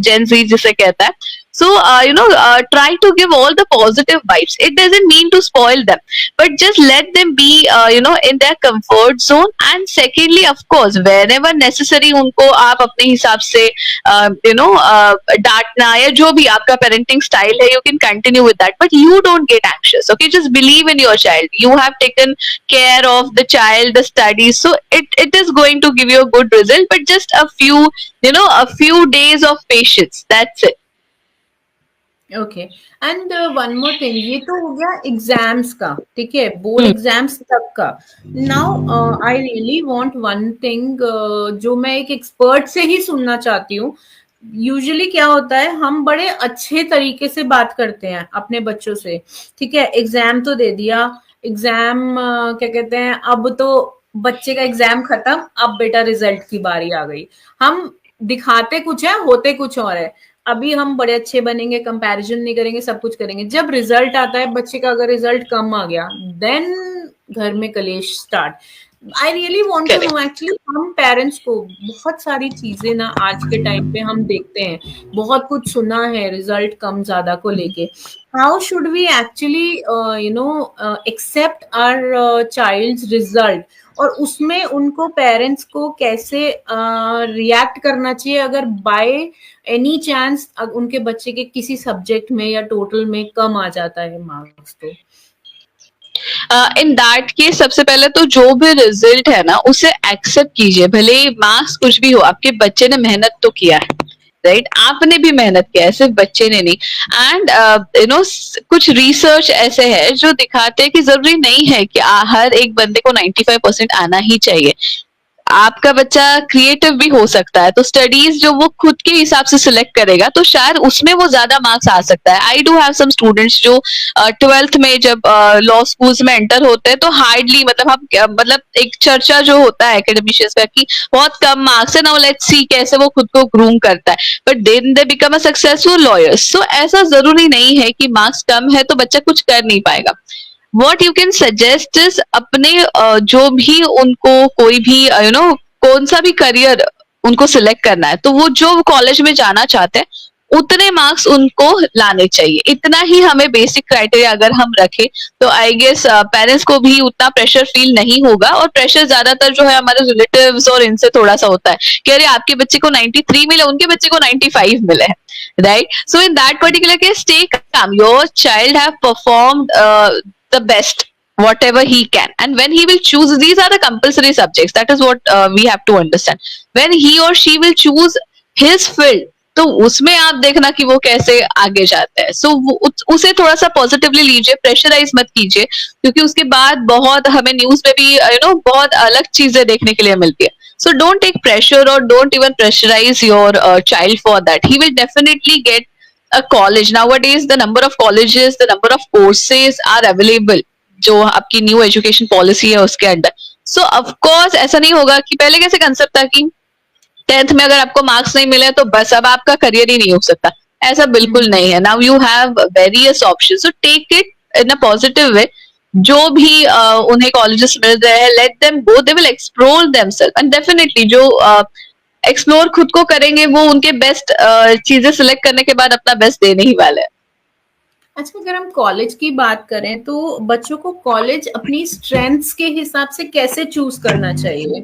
जेन ज़ी जिसे कहता है. So try to give all the positive vibes. It doesn't mean to spoil them, but just let them be in their comfort zone. And secondly, of course, whenever necessary उनको आप अपने हिसाब से डांटना या जो भी आपका parenting style है, you can continue with that, but you don't get anxious. Okay, just believe in your child. You have taken care of the child, the studies, so it is going to give you a good result. But just a few days of patience. That's it. Okay and one more thing, ये तो हो गया exams का, ठीक है, board exams तक का. Now I really want one thing जो मैं एक एक्सपर्ट से ही सुनना चाहती हूँ. यूजुअली क्या होता है, हम बड़े अच्छे तरीके से बात करते हैं अपने बच्चों से, ठीक है, एग्जाम तो दे दिया, एग्जाम क्या कहते हैं, अब तो बच्चे का एग्जाम खत्म, अब बेटा रिजल्ट की बारी आ गई. हम दिखाते कुछ है, होते कुछ और है. अभी हम बड़े अच्छे बनेंगे, कंपैरिजन नहीं करेंगे, सब कुछ करेंगे. जब रिजल्ट आता है बच्चे का, अगर रिजल्ट कम आ गया, देन घर में कलेश start. I really want to know, actually हम पेरेंट्स को बहुत सारी चीजें ना आज के टाइम पे हम देखते हैं, बहुत कुछ सुना है रिजल्ट कम ज्यादा को लेके. How should we actually accept our child's result, और उसमें उनको पेरेंट्स को कैसे रिएक्ट करना चाहिए अगर बाय एनी चांस उनके बच्चे के किसी सब्जेक्ट में या टोटल में कम आ जाता है मार्क्स. तो इन दैट केस सबसे पहले तो जो भी रिजल्ट है ना उसे एक्सेप्ट कीजिए. भले मार्क्स कुछ भी हो, आपके बच्चे ने मेहनत तो किया है, राइट? आपने भी मेहनत किया है, सिर्फ बच्चे ने नहीं. एंड कुछ रिसर्च ऐसे है जो दिखाते हैं कि जरूरी नहीं है कि हर एक बंदे को 95% आना ही चाहिए. आपका बच्चा क्रिएटिव भी हो सकता है, तो स्टडीज जो वो खुद के हिसाब से सिलेक्ट करेगा तो शायद उसमें वो ज्यादा मार्क्स आ सकता है. I do have some students जो 12th में जब लॉ स्कूल्स में एंटर होते हैं तो हार्डली, मतलब एक चर्चा जो होता है एकेडमिशियंस का कि बहुत कम मार्क्स है, नाउ लेट्स सी कैसे वो खुद को ग्रूम करता है, but then they become a successful lawyers. सो ऐसा जरूरी नहीं है कि मार्क्स कम है तो बच्चा कुछ कर नहीं पाएगा. What you can suggest is अपने जो भी उनको कोई भी कौन सा भी करियर उनको सिलेक्ट करना है, तो वो जो कॉलेज में जाना चाहते हैं उतने मार्क्स उनको लाने चाहिए। इतना ही हमें बेसिक क्राइटेरिया अगर हम रखें तो आई गेस पेरेंट्स को भी उतना प्रेशर फील नहीं होगा। और प्रेशर ज्यादातर जो है हमारे रिलेटिव्स और इनसे थोड़ा सा होता है कि अरे आपके बच्चे को 93 मिले, उनके बच्चे को 95 मिले हैं, right? So in that particular case, stay calm. Your child have performed the best whatever he can, and when he will choose, these are the compulsory subjects, that is what we have to understand. When he or she will choose his field, तो उसमें आप देखना कि वो कैसे आगे जाता है। सो उसे थोड़ा सा पॉजिटिवली लीजिए, प्रेशराइज मत कीजिए, क्योंकि उसके बाद बहुत हमें न्यूज में भी बहुत अलग चीजें देखने के लिए मिलती है। So don't take pressure or don't even pressurize your child for that. He will definitely get a college. Nowadays, the number of colleges, the number of courses are available. जो आपकी न्यू एजुकेशन पॉलिसी है उसके under. So of course ऐसा नहीं होगा कि पहले कैसे कंसेप्ट था कि 10th में अगर आपको मार्क्स नहीं मिले तो बस अब आपका करियर ही नहीं हो सकता। ऐसा बिल्कुल नहीं है। Now you have various option, so take it in a positive way. जो भी उन्हें कॉलेजेस मिल रहे हैं, let them go, they will explore themselves, and definitely जो एक्सप्लोर खुद को करेंगे वो उनके बेस्ट चीजें सिलेक्ट करने के बाद अपना बेस्ट देने ही वाले हैं। अच्छा, अगर हम कॉलेज की बात करें तो बच्चों को कॉलेज अपनी स्ट्रेंथ्स के हिसाब से कैसे चूज करना चाहिए?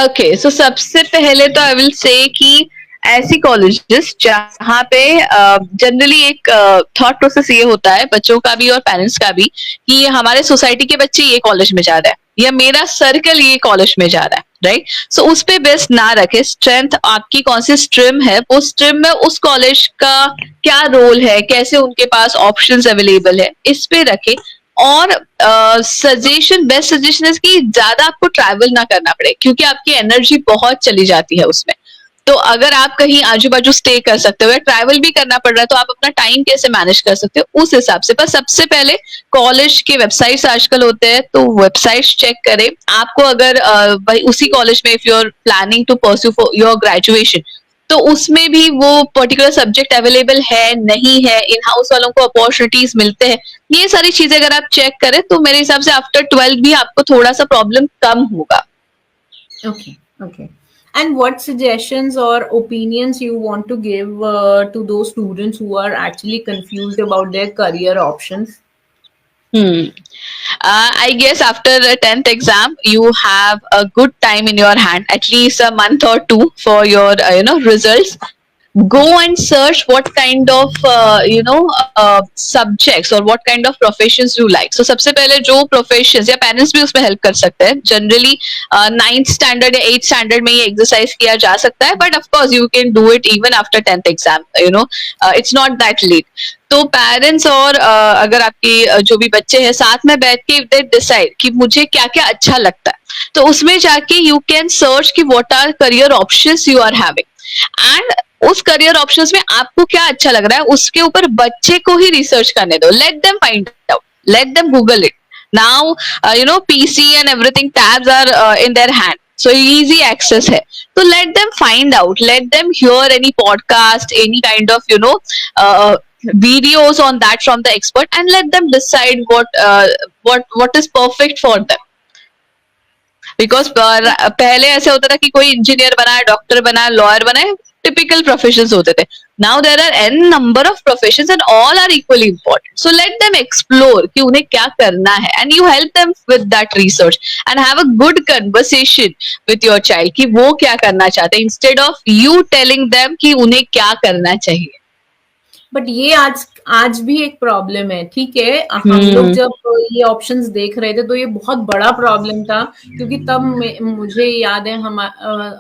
ओके, सो सबसे पहले तो आई विल से कि ऐसी कॉलेजेस जहाँ पे जनरली एक थॉट प्रोसेस ये होता है बच्चों का भी और पेरेंट्स का भी कि हमारे सोसाइटी के बच्चे ये कॉलेज में जा रहा है या मेरा सर्कल ये कॉलेज में जा रहा है, राइट? सो उस पे बेस्ट ना रखे। स्ट्रेंथ आपकी कौन सी स्ट्रीम है, वो स्ट्रीम में उस कॉलेज का क्या रोल है, कैसे उनके पास ऑप्शंस अवेलेबल है, इस पे रखे। और सजेशन, बेस्ट सजेशन है कि ज्यादा आपको ट्रैवल ना करना पड़े, क्योंकि आपकी एनर्जी बहुत चली जाती है उसमें। तो अगर आप कहीं आजू बाजू स्टे कर सकते हो या ट्रैवल भी करना पड़ रहा है तो आप अपना टाइम कैसे मैनेज कर सकते हो उस हिसाब से। पर सबसे पहले कॉलेज के वेबसाइट्स आजकल होते हैं तो वेबसाइट्स चेक करें। आपको अगर भाई उसी कॉलेज में if you are planning to pursue for your graduation, तो उसमें भी वो पर्टिकुलर सब्जेक्ट अवेलेबल है नहीं है, इन हाउस वालों को अपॉर्चुनिटीज मिलते हैं, ये सारी चीजें अगर आप चेक करें तो मेरे हिसाब से आफ्टर 12 भी आपको थोड़ा सा प्रॉब्लम कम होगा। Okay, okay. And what suggestions or opinions you want to give to those students who are actually confused about their career options? I guess after the 10th exam, you have a good time in your hand, at least a month or two for your, results. Go and search what kind of subjects or what kind of professions you like. So सबसे पहले जो professions, या parents भी उसमें help कर सकते हैं। Generally 9th standard या 8th standard में ये exercise किया जा सकता है, but of course you can do it even after 10th exam. It's not that late. तो पेरेंट्स और अगर आपके जो भी बच्चे हैं साथ में बैठ के दे डिसाइड कि मुझे क्या क्या अच्छा लगता है, तो उसमें जाके यू कैन सर्च कि what are career options you are having, and उस करियर ऑप्शंस में आपको क्या अच्छा लग रहा है उसके ऊपर बच्चे को ही रिसर्च करने दो। Let them find out, let them Google it. Now PC and everything tabs are in their hand, so easy access है। तो let them find out, let them hear any podcast, any kind of videos on that from the expert, and let them decide what is perfect for them. Because पहले ऐसे होता था कि कोई engineer बना है, डॉक्टर बना है, लॉयर बना है, टिपिकल प्रोफेशंस होते थे। Now there are n number of professions and all are equally important. So let them explore कि उन्हें क्या करना है, and you help them with that research and have a good conversation with your child कि वो क्या करना चाहते हैं, instead of you telling them कि उन्हें क्या करना चाहिए। बट ये आज भी एक प्रॉब्लम है, ठीक है। हम लोग जब ये ऑप्शंस देख रहे थे तो ये बहुत बड़ा प्रॉब्लम था, क्योंकि तब मुझे याद है हम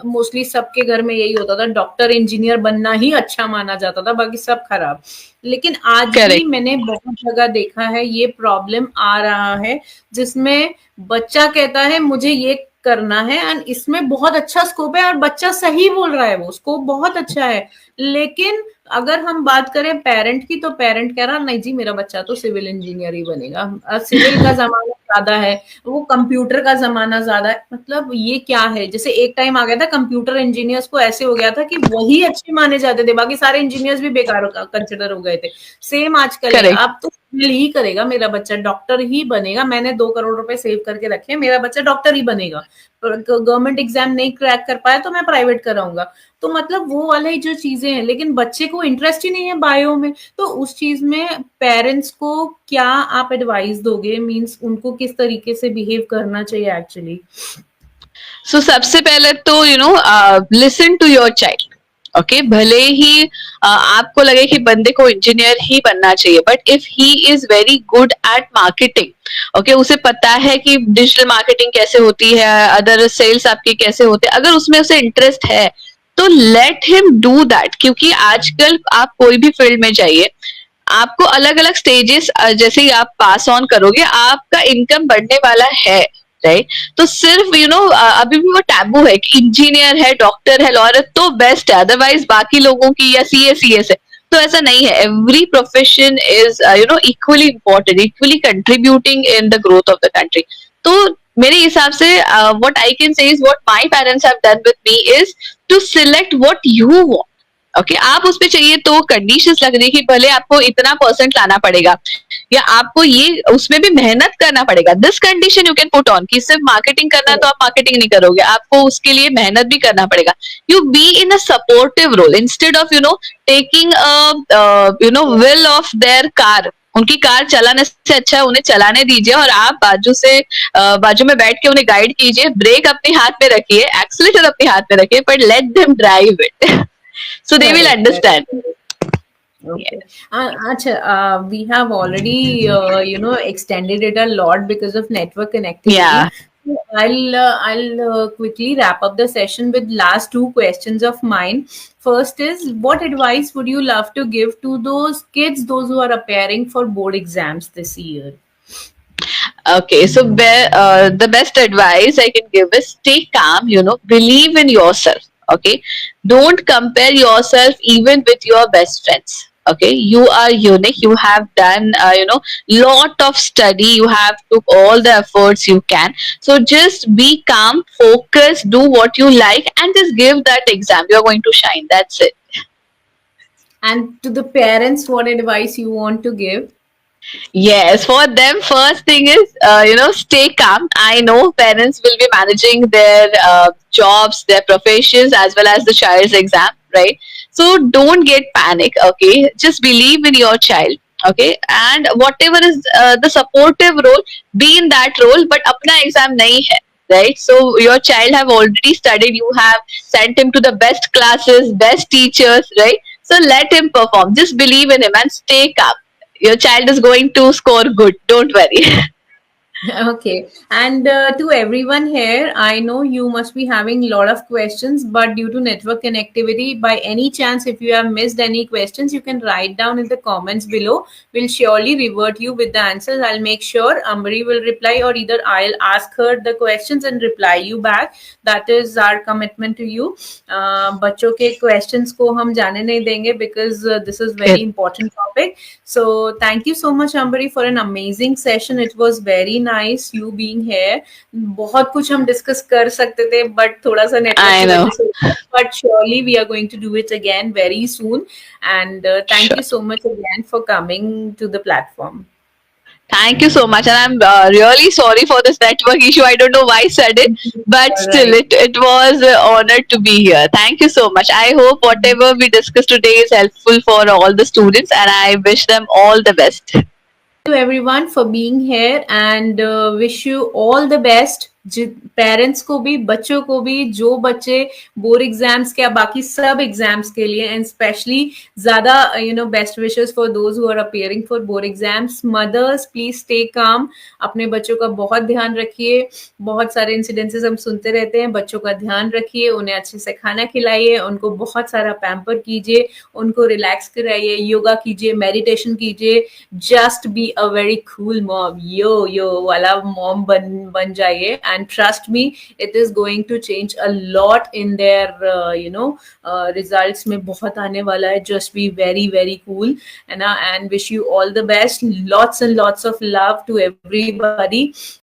मोस्टली सबके घर में यही होता था, डॉक्टर इंजीनियर बनना ही अच्छा माना जाता था, बाकी सब खराब। लेकिन आज भी मैंने बहुत जगह देखा है ये प्रॉब्लम आ रहा है, जिसमें बच्चा कहता है मुझे ये करना है एंड इसमें बहुत अच्छा स्कोप है, और बच्चा सही बोल रहा है, वो स्कोप बहुत अच्छा है। लेकिन अगर हम बात करें पेरेंट की, तो पेरेंट कह रहा नहीं जी मेरा बच्चा तो सिविल इंजीनियर ही बनेगा, सिविल का जमाना ज्यादा है, वो कंप्यूटर का जमाना ज्यादा है। मतलब ये क्या है, जैसे एक टाइम आ गया था कंप्यूटर इंजीनियर्स को ऐसे हो गया था कि वही अच्छे माने जाते थे, बाकी सारे इंजीनियर्स भी बेकार कंसिडर हो गए थे। सेम आजकल है, आप तो सिविल ही करेगा मेरा बच्चा, डॉक्टर ही बनेगा, मैंने 2 करोड़ रुपए सेव करके रखे, मेरा बच्चा डॉक्टर ही बनेगा। गवर्नमेंट एग्जाम नहीं क्रैक कर पाया तो मैं प्राइवेट कराऊंगा। तो मतलब वो वाला ही जो चीजें हैं, लेकिन बच्चे को इंटरेस्ट ही नहीं है बायो में, तो उस चीज में पेरेंट्स को क्या आप एडवाइस दोगे, मींस उनको किस तरीके से बिहेव करना चाहिए एक्चुअली? सो सबसे पहले तो listen to your child. Okay, भले ही आपको लगे कि बंदे को इंजीनियर ही बनना चाहिए, but if he is very good at marketing, okay, उसे पता है कि डिजिटल मार्केटिंग कैसे होती है, अदर सेल्स आपके कैसे होते हैं, अगर उसमें उसे इंटरेस्ट है तो लेट हिम डू दैट। क्योंकि आजकल आप कोई भी फील्ड में जाइए, आपको अलग अलग स्टेजेस जैसे ही आप पास ऑन करोगे आपका इनकम बढ़ने वाला है, राइट? तो सिर्फ अभी भी वो टैबू है कि इंजीनियर है, डॉक्टर है, लॉयर तो बेस्ट है, अदरवाइज बाकी लोगों की या CS है। तो ऐसा नहीं है, every profession is equally important, equally contributing in the growth of the country. तो मेरे हिसाब से what I can say is what my parents have done with me is to select what you want. Okay, आप उस पे चाहिए तो conditions लग रही कि भले आपको इतना परसेंट लाना पड़ेगा या आपको ये उसमें भी मेहनत करना पड़ेगा, this condition you can put on कि सिर्फ मार्केटिंग करना है तो आप मार्केटिंग नहीं करोगे, आपको उसके लिए मेहनत भी करना पड़ेगा। You be in a supportive role instead of taking will of their car. उनकी कार चलाने से अच्छा है उन्हें चलाने दीजिए और आप बाजू में बैठ के उन्हें गाइड कीजिए, ब्रेक अपने हाथ में रखिए, एक्सीलेटर अपने हाथ में रखिए, but let them drive it so they will understand. Okay. Acha, we have already, extended it a lot because of network connectivity. Yeah. So I'll quickly wrap up the session with last two questions of mine. First is, what advice would you love to give to those kids, those who are appearing for board exams this year? Okay, so the best advice I can give is stay calm, believe in yourself. Okay, don't compare yourself even with your best friends. Okay, you are unique, you have done lot of study, you have took all the efforts you can. So just be calm, focus, do what you like, and just give that exam. You're going to shine. That's it. And to the parents, what advice you want to give? Yes, for them, first thing is, stay calm. I know parents will be managing their jobs, their professions, as well as the child's exam, right? So don't get panic, okay? Just believe in your child, okay? And whatever is the supportive role, be in that role, but apna exam nahi hai. Right, so your child have already studied, you have sent him to the best classes, best teachers, right? So let him perform, just believe in him and stay calm. Your child is going to score good, don't worry. Okay. And to everyone here, I know you must be having a lot of questions, but due to network connectivity, by any chance, if you have missed any questions, you can write down in the comments below. We'll surely revert you with the answers. I'll make sure Ambari will reply, or either I'll ask her the questions and reply you back. That is our commitment to you. बच्चों के questions को हम जाने नहीं देंगे because this is very important topic. So thank you so much, Ambari, for an amazing session. It was very nice you being here. बहुत कुछ हम discuss कर सकते थे, but थोड़ा सा network की वजह से, but surely we are going to do it again very soon. And thank you so much again for coming to the platform. Thank you so much, and I'm really sorry for this network issue. I don't know why I said it, but still, it was an honor to be here. Thank you so much. I hope whatever we discussed today is helpful for all the students, and I wish them all the best. To everyone for being here, and wish you all the best. Parents को भी, बच्चों को भी, जो बच्चे board exams के बाकी सब एग्जाम्स के लिए, एंड स्पेशली ज्यादा best wishes for those who are appearing for board exams. Mothers, please stay calm, अपने बच्चों का बहुत ध्यान रखिए. बहुत सारे इंसिडेंसेस हम सुनते रहते हैं, बच्चों का ध्यान रखिए, उन्हें अच्छे से खाना खिलाइए, उनको बहुत सारा पैम्पर कीजिए, उनको रिलैक्स कराइए, योगा कीजिए, मेडिटेशन कीजिए. Just be a very cool mom, yo वाला मॉम बन जाइए. And trust me, it is going to change a lot in their results में बहुत आने वाला है. Just be very very cool, and wish you all the best. Lots and lots of love to everybody.